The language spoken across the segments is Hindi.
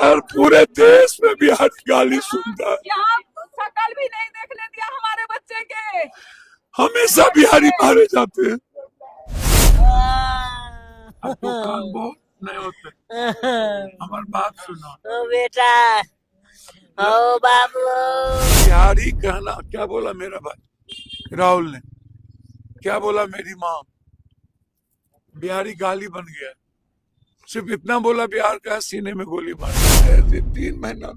सर पूरे देश में बिहारी गाली सुनता है। यहाँ शकल भी नहीं देखने दिया हमारे बच्चे के। हमेशा बिहारी मारे जाते हैं। आपको कान बहुत नहीं होते। हमारी बात सुनो। ओ बेटा, ओ बाबू। बिहारी कहना क्या बोला मेरा भाई राहुल ने, क्या बोला मेरी माँ, बिहारी गाली बन गया। सिर्फ इतना बोला बिहार का सीने में गोली मार। 3 महीना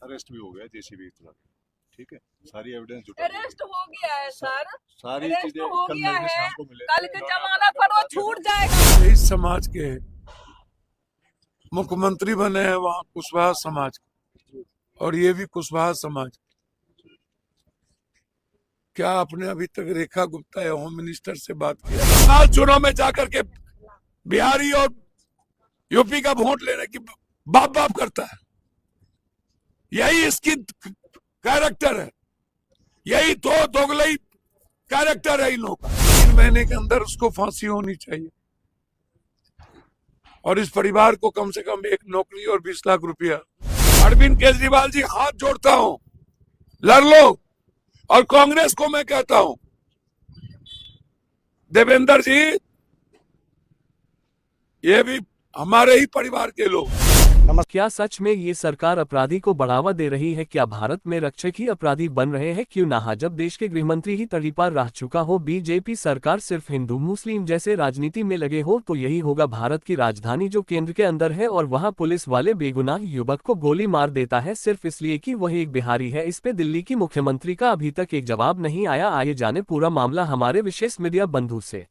अरेस्ट भी हो गया जेसीबी के साथ, ठीक है, सारी एविडेंस अरेस्ट हो गया है सर, सारी अरेस्ट चीजें हो कल गया मिलेंगे, है। शाम को मिलेंगे। कल के जमाना पर वो छूट जाएगा। इस समाज के मुख्यमंत्री बने हैं वहाँ कुशवाहा समाज के, और ये भी कुशवाहा समाज। क्या आपने अभी तक रेखा गुप्ता या होम मिनिस्टर से बात किया? चुनाव में जाकर के बिहारी और यूपी का वोट लेने की बाप बाप करता है। यही इसकी कैरेक्टर है, यही दो दोगलई कैरेक्टर है इन लोगों का। 3 महीने के अंदर उसको फांसी होनी चाहिए, और इस परिवार को कम से कम 1 नौकरी और 20 लाख रुपया। अरविंद केजरीवाल जी, हाथ जोड़ता हूं, लड़ लो। और कांग्रेस को मैं कहता हूं, देवेंद्र जी, ये भी हमारे ही परिवार के लोग। क्या सच में ये सरकार अपराधी को बढ़ावा दे रही है? क्या भारत में रक्षक ही अपराधी बन रहे हैं? क्यों ना, जब देश के गृहमंत्री ही तड़ी पार रह चुका हो, बीजेपी सरकार सिर्फ हिंदू मुस्लिम जैसे राजनीति में लगे हो, तो यही होगा भारत की राजधानी जो केंद्र के अंदर है, और वहां पुलिस वाले बेगुनाह युवक को गोली मार देता है सिर्फ इसलिए कि वह एक बिहारी है। इस पे दिल्ली की मुख्यमंत्री का अभी तक एक जवाब नहीं आया। आइए जाने पूरा मामला हमारे विशेष मीडिया बंधु से।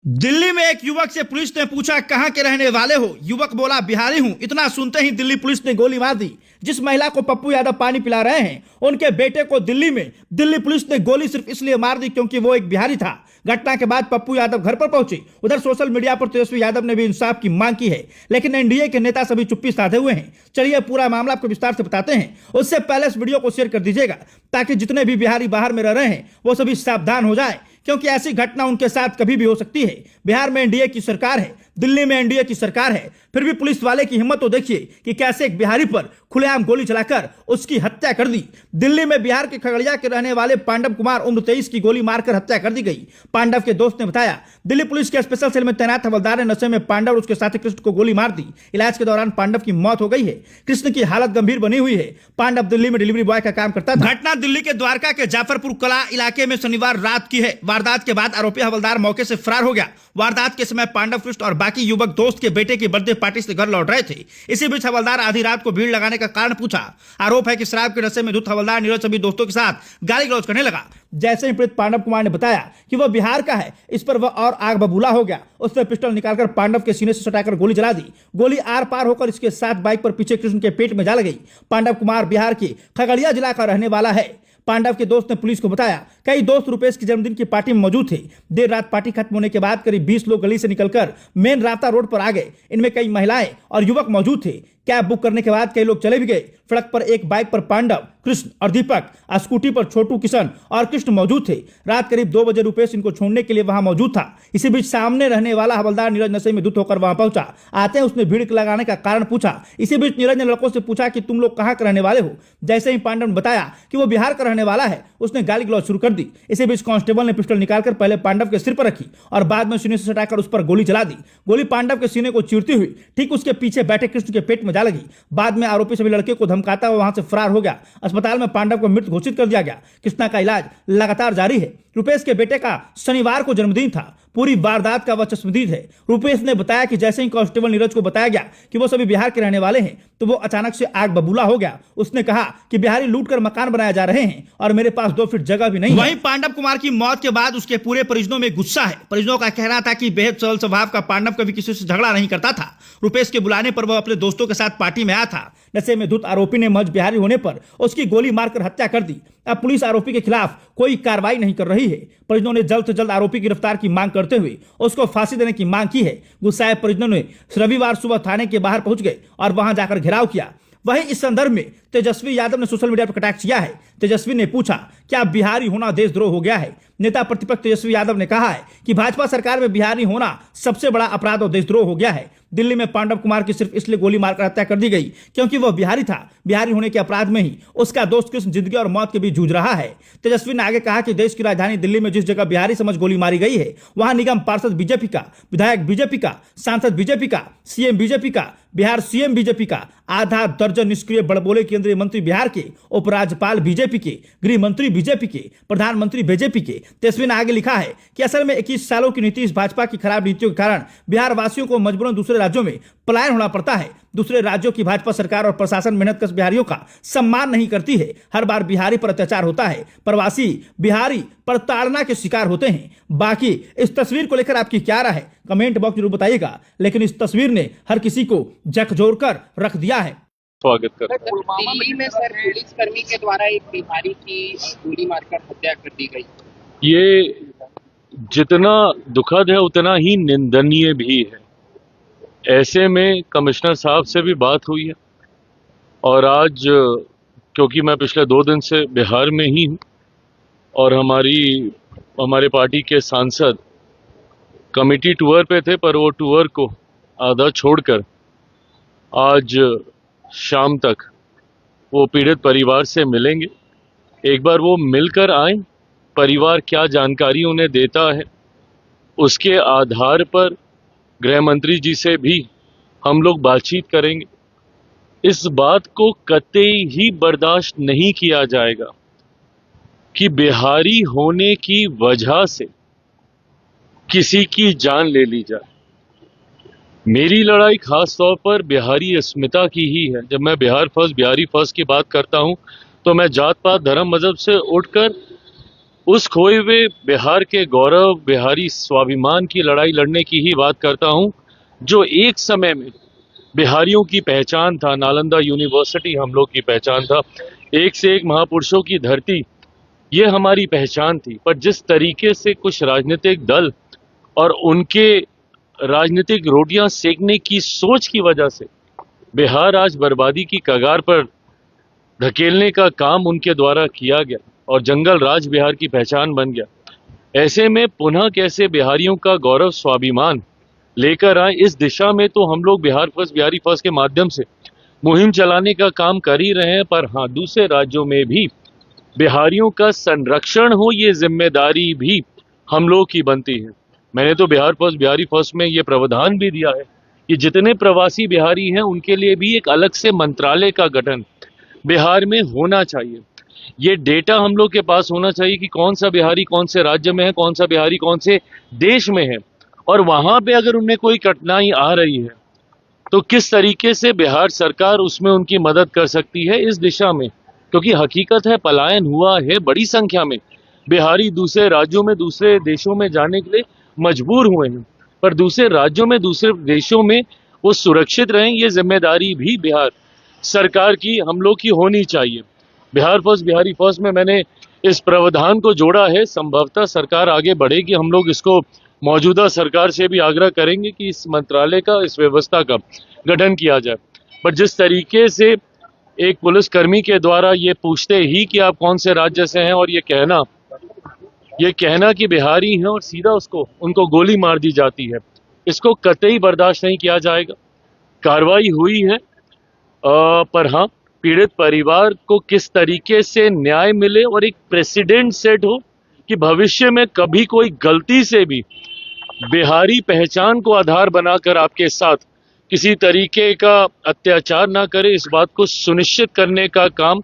दिल्ली में एक युवक से पुलिस ने पूछा कहां के रहने वाले हो। युवक बोला बिहारी हूं। इतना सुनते ही दिल्ली पुलिस ने गोली मार दी। जिस महिला को पप्पू यादव पानी पिला रहे हैं, उनके बेटे को दिल्ली पुलिस ने गोली सिर्फ इसलिए मार दी क्योंकि वो एक बिहारी था। घटना के बाद पप्पू यादव घर पर पहुंचे। उधर सोशल मीडिया पर तेजस्वी यादव ने भी इंसाफ की मांग की है, लेकिन एनडीए के नेता सभी चुप्पी साधे हुए हैं। चलिए पूरा मामला आपको विस्तार से बताते हैं। उससे पहले इस वीडियो को शेयर कर दीजिएगा, ताकि जितने भी बिहारी बाहर में रह रहे हैं वो सभी सावधान हो जाए, क्योंकि ऐसी घटना उनके साथ कभी भी हो सकती है। बिहार में एनडीए की सरकार है, दिल्ली में एनडीए की सरकार है, फिर भी पुलिस वाले की हिम्मत तो देखिए कि कैसे एक बिहारी पर खुलेआम गोली चलाकर उसकी हत्या कर दी। दिल्ली में बिहार के खगड़िया के रहने वाले पांडव कुमार उम्र 23 की गोली मारकर हत्या कर दी गई। पांडव के दोस्त ने बताया, दिल्ली पुलिस के स्पेशल सेल में तैनात हवलदार ने नशे में पांडव और उसके साथी कृष्ण को गोली मार दी। इलाज के दौरान पांडव की मौत हो गई है। कृष्ण की हालत गंभीर बनी हुई है। पांडव दिल्ली में डिलीवरी बॉय का काम करता था। घटना दिल्ली के द्वारका के जाफरपुर कला इलाके में शनिवार रात की है। वारदात के बाद आरोपी हवलदार मौके से फरार हो गया। वारदात के समय पांडव, कृष्ण और बाकी युवक दोस्त के बेटे की बर्थडे पार्टी से घर लौट रहे थे। इसी बीच हवलदार आधी रात को भीड़ लगाने का कारण पूछा। आरोप है कि शराब के नशे में धुत हवलदार नीरज सभी दोस्तों के साथ गाली गलौज करने लगा। जैसे ही पीड़ित पांडव कुमार ने बताया कि वह बिहार का है, इस पर वह और आग बबूला हो गया। उसने पिस्टल निकालकर पांडव के सीने से सटाकर गोली चला दी। गोली आर पार होकर इसके साथ बाइक पर पीछे कृष्ण के पेट में जा लगी। पांडव कुमार बिहार के खगड़िया जिला का रहने वाला है। पांडव के दोस्त ने पुलिस को बताया, कई दोस्त रुपेश के जन्मदिन की पार्टी में मौजूद थे। देर रात पार्टी खत्म होने के बाद करीब 20 लोग गली से निकलकर मेन रास्ता रोड पर आ गए। इनमें कई महिलाएं और युवक मौजूद थे। कैब बुक करने के बाद कई लोग चले भी गए। सड़क पर एक बाइक पर पांडव, कृष्ण और दीपक, स्कूटी पर छोटू, किशन और कृष्ण मौजूद थे। रात करीब 2 बजे रुपेश इनको छोड़ने के लिए वहां मौजूद था। इसी बीच सामने रहने वाला हवलदार नीरज नशे में धुत होकर वहां पहुंचा। आते ही उसने भीड़ लगाने का कारण पूछा। इसी बीच नीरज ने लड़कों से पूछा कि तुम लोग कहां के रहने वाले हो। जैसे ही पांडव ने बताया कि वो बिहार का रहने वाला है, उसने गाली गलौज शुरू कर दी। इसी बीच कांस्टेबल ने पिस्टल निकालकर पहले पांडव के सिर पर रखी और बाद में सीने से सटाकर उस पर गोली चला दी। गोली पांडव के सीने को चीरती हुई ठीक उसके पीछे बैठे कृष्ण के पेट में जा लगी। बाद में आरोपी सभी लड़के को धमकाता हुआ वहां से फरार हो गया। अस्पताल में पांडव को मृत घोषित कर दिया गया। कृष्णा का इलाज लगातार जारी है। रुपेश के बेटे का शनिवार को जन्मदिन था। पूरी वारदात का वह चश्मदीद है। रुपेश ने बताया कि जैसे ही कांस्टेबल नीरज को बताया गया कि वो सभी बिहार के रहने वाले हैं, तो वो अचानक से आग बबूला हो गया। उसने कहा कि बिहारी लूटकर मकान बनाए जा रहे हैं और मेरे पास 2 फीट जगह भी नहीं। वहीं पांडव कुमार की मौत के बाद उसके पूरे परिजनों में गुस्सा है। परिजनों का कहना था कि बेहद सरल स्वभाव का पांडव कभी किसी से झगड़ा नहीं करता था। रुपेश के बुलाने पर वह अपने दोस्तों के साथ पार्टी में आया था। नशे में धुत आरोपी ने महज बिहारी होने पर उसकी गोली मारकर हत्या कर दी। अब पुलिस आरोपी के खिलाफ कोई कार्रवाई नहीं कर रही है। परिजनों ने जल्द से जल्द आरोपी की गिरफ्तार की मांग करते हुए उसको फांसी देने की मांग की है। गुस्साए परिजनों ने रविवार सुबह थाने के बाहर पहुंच गए और वहां जाकर घेराव किया। वहीं इस संदर्भ में तेजस्वी यादव ने सोशल मीडिया पर कटाक्ष किया है। तेजस्वी ने पूछा, क्या बिहारी होना देशद्रोह हो गया है? नेता प्रतिपक्ष तेजस्वी यादव ने कहा है कि भाजपा सरकार में बिहारी होना सबसे बड़ा अपराध और देशद्रोह हो गया है। दिल्ली में पांडव कुमार की सिर्फ इसलिए गोली मारकर हत्या कर दी गई क्योंकि वह बिहारी था। बिहारी होने के अपराध में ही उसका दोस्त कृष्ण जिंदगी और मौत के बीच जूझ रहा है। तेजस्वी ने आगे कहा कि देश की राजधानी दिल्ली में जिस जगह बिहारी समझ गोली मारी गई है, वहां निगम पार्षद बीजेपी का, विधायक बीजेपी का, सांसद बीजेपी का, सीएम बीजेपी का, बिहार सीएम बीजेपी का, आधा दर्जन निष्क्रिय बड़बोले केंद्रीय मंत्री बिहार के, उपराज्यपाल बीजेपी के, गृह मंत्री बीजेपी के, प्रधानमंत्री बीजेपी के। तेजस्वी ने आगे लिखा है कि असल में 21 सालों की नीतीश भाजपा की खराब नीतियों के कारण बिहार वासियों को मजबूरन दूसरे राज्यों में पलायन होना पड़ता है। दूसरे राज्यों की भाजपा सरकार और प्रशासन मेहनतकश बिहारियों का सम्मान नहीं करती है। हर बार बिहारी पर अत्याचार होता है, प्रवासी बिहारी प्रताड़ना के शिकार होते हैं। बाकी इस तस्वीर को लेकर आपकी क्या राय है, कमेंट बॉक्स जरूर बताइएगा। लेकिन इस तस्वीर ने हर किसी को झकझोर कर रख दिया है। स्वागत करता है। दिल्ली में सर पुलिस कर्मी के द्वारा एक बिहारी की गोली मारकर हत्या कर दी गई। ये जितना दुखद है उतना ही निंदनीय भी है। ऐसे में कमिश्नर साहब से भी बात हुई है और आज क्योंकि मैं पिछले 2 दिन से बिहार में ही हूँ और हमारे पार्टी के सांसद कमेटी टूर पे थे, पर वो टूर को आधा छोड़कर आज शाम तक वो पीड़ित परिवार से मिलेंगे। एक बार वो मिलकर आए, परिवार क्या जानकारी उन्हें देता है, उसके आधार पर गृह मंत्री जी से भी हम लोग बातचीत करेंगे। इस बात को कतई ही बर्दाश्त नहीं किया जाएगा कि बिहारी होने की वजह से किसी की जान ले ली जाए। मेरी लड़ाई खास तौर पर बिहारी अस्मिता की ही है। जब मैं बिहार फर्स्ट, बिहारी फर्स्ट की बात करता हूं तो मैं जात पात धर्म मजहब से उठकर उस खोए हुए बिहार के गौरव, बिहारी स्वाभिमान की लड़ाई लड़ने की ही बात करता हूं, जो एक समय में बिहारियों की पहचान था। नालंदा यूनिवर्सिटी हम लोग की पहचान था, एक से एक महापुरुषों की धरती, ये हमारी पहचान थी। पर जिस तरीके से कुछ राजनीतिक दल और उनके राजनीतिक रोटियां सेकने की सोच की वजह से बिहार आज बर्बादी की कगार पर धकेलने का काम उनके द्वारा किया गया और जंगल राज बिहार की पहचान बन गया। ऐसे में पुनः कैसे बिहारियों का गौरव स्वाभिमान लेकर आए, इस दिशा में तो हम लोग बिहार फर्स्ट, बिहारी फर्स्ट के माध्यम से मुहिम चलाने का काम कर ही रहे हैं। पर हाँ, दूसरे राज्यों में भी बिहारियों का संरक्षण हो, ये जिम्मेदारी भी हम लोग की बनती है। मैंने तो बिहार फर्स्ट, बिहारी फर्स्ट में ये प्रावधान भी दिया है कि जितने प्रवासी बिहारी हैं उनके लिए भी एक अलग से मंत्रालय का गठन बिहार में होना चाहिए। ये डेटा हम लोग के पास होना चाहिए कि कौन सा बिहारी कौन से राज्य में है, कौन सा बिहारी कौन से देश में है, और वहां पे अगर उन्हें कोई कठिनाई आ रही है तो किस तरीके से बिहार सरकार उसमें उनकी मदद कर सकती है इस दिशा में। क्योंकि हकीकत है पलायन हुआ है, बड़ी संख्या में बिहारी दूसरे राज्यों में, दूसरे देशों में जाने के लिए मजबूर हुए हैं। पर दूसरे राज्यों में, दूसरे देशों में वो सुरक्षित रहें, ये जिम्मेदारी भी बिहार सरकार की हम लोग की होनी चाहिए। बिहार फर्स्ट, बिहारी फर्स्ट में मैंने इस प्रावधान को जोड़ा है। संभवतः सरकार आगे बढ़ेगी, हम लोग इसको मौजूदा सरकार से भी आग्रह करेंगे कि इस मंत्रालय का, इस व्यवस्था का गठन किया जाए। पर जिस तरीके से एक पुलिसकर्मी के द्वारा ये पूछते ही कि आप कौन से राज्य से हैं और ये कहना कि बिहारी हैं और सीधा उनको गोली मार दी जाती है, इसको कतई बर्दाश्त नहीं किया जाएगा। कार्रवाई हुई है, पर हाँ, पीड़ित परिवार को किस तरीके से न्याय मिले और एक प्रेसिडेंट सेट हो कि भविष्य में कभी कोई गलती से भी बिहारी पहचान को आधार बनाकर आपके साथ किसी तरीके का अत्याचार ना करे, इस बात को सुनिश्चित करने का काम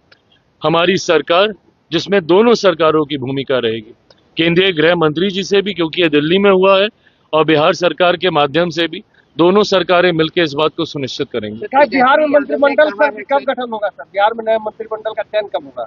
हमारी सरकार, जिसमें दोनों सरकारों की भूमिका रहेगी, केंद्रीय गृह मंत्री जी से भी, क्योंकि ये दिल्ली में हुआ है, और बिहार सरकार के माध्यम से भी, दोनों सरकारें मिलकर इस बात को सुनिश्चित करेंगे। बिहार में मंत्रिमंडल कब गठन होगा सर? बिहार में नए मंत्रिमंडल का चयन कब होगा?